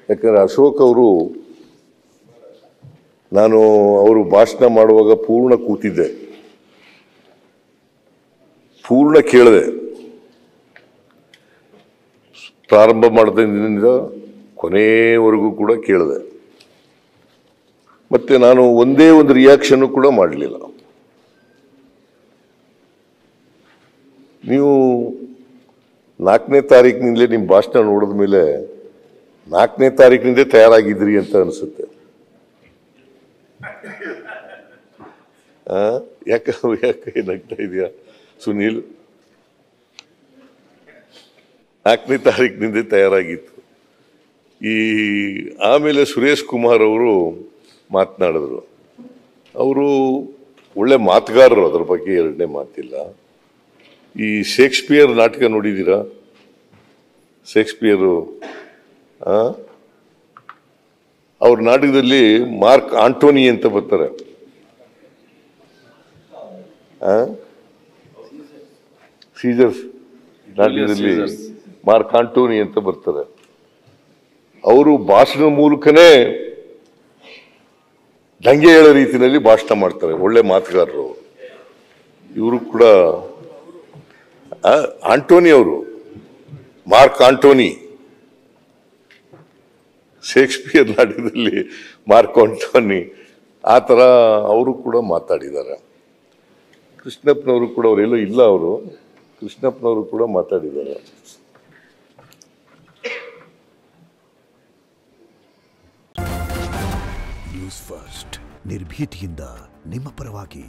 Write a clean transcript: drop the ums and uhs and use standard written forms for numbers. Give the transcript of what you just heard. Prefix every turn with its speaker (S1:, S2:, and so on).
S1: ಯಾಕಂದರೆ ಅಶೋಕ್ ಅವರು ನಾನು ಅವರು ಭಾಷಣ ಮಾಡುವಾಗ ಪೂರ್ಣ ಕೂತಿದ್ದೆ, ಪೂರ್ಣ ಕೇಳಿದೆ. ಪ್ರಾರಂಭ ಮಾಡಿದಿಂದ ಕೊನೆಯವರೆಗೂ ಕೂಡ ಕೇಳಿದೆ. ಮತ್ತೆ ನಾನು ಒಂದೇ ಒಂದು ರಿಯಾಕ್ಷನ್ ಕೂಡ ಮಾಡಲಿಲ್ಲ. ನೀವು 4ನೇ ತಾರೀಕಿನಿಂದಲೇ ನಿಮ್ಮ ಭಾಷಣ ನೋಡಿದ ಮೇಲೆ 4ನೇ ತಾರೀಕಿನಿಂದ ತಯಾರಾಗಿದ್ರಿ ಅಂತ ಅನಿಸುತ್ತೆ. ಯಾಕೆ ಏನಾಗ್ತಾ ಇದೆಯಾ ಸುನೀಲ್? 4ನೇ ತಾರೀಕಿನಿಂದ ತಯಾರಾಗಿತ್ತು. ಆಮೇಲೆ ಸುರೇಶ್ ಕುಮಾರ್ ಅವರು ಮಾತನಾಡಿದ್ರು. ಅವರು ಒಳ್ಳೆ ಮಾತುಗಾರರು, ಅದರ ಬಗ್ಗೆ ಎರಡನೇ ಮಾತಿಲ್ಲ. ಈ ಶೇಕ್ಸ್ಪಿಯರ್ ನಾಟಕ ನೋಡಿದ್ದೀರಾ? ಶೇಕ್ಸ್ಪಿಯರು ಅವ್ರ ನಾಟಕದಲ್ಲಿ ಮಾರ್ಕ್ ಆಂಟೋನಿ ಅಂತ ಬರ್ತಾರೆ. ಸೀಸರ್ಸ್ ನಾಟಕದಲ್ಲಿ ಮಾರ್ಕ್ ಆಂಟೋನಿ ಅಂತ ಬರ್ತಾರೆ. ಅವರು ಭಾಷಣ ಮೂಲಕನೇ ದಂಗೆ ಹೇಳೋ ರೀತಿಯಲ್ಲಿ ಭಾಷಣ ಮಾಡ್ತಾರೆ. ಒಳ್ಳೆ ಮಾತುಗಾರರು ಇವರು ಕೂಡ. ಆಂಟೋನಿ ಅವರು, ಮಾರ್ಕ್ ಆಂಟೋನಿ, ಶೇಕ್ಸ್ಪಿಯರ್ ನಾಟಕದಲ್ಲಿ ಮಾರ್ಕ್ ಆಂಟೋನಿ, ಆ ಥರ ಅವರು ಕೂಡ ಮಾತಾಡಿದ್ದಾರೆ. ಕೃಷ್ಣಪ್ಪನವರು ಕೂಡ, ಅವರೆಲ್ಲೋ ಇಲ್ಲ, ಅವರು ಕೃಷ್ಣಪ್ಪನವರು ಕೂಡ ಮಾತಾಡಿದ್ದಾರೆ.
S2: ನ್ಯೂಸ್ ಫಸ್ಟ್, ನಿರ್ಭೀತಿಯಿಂದ ನಿಮ್ಮ ಪರವಾಗಿ.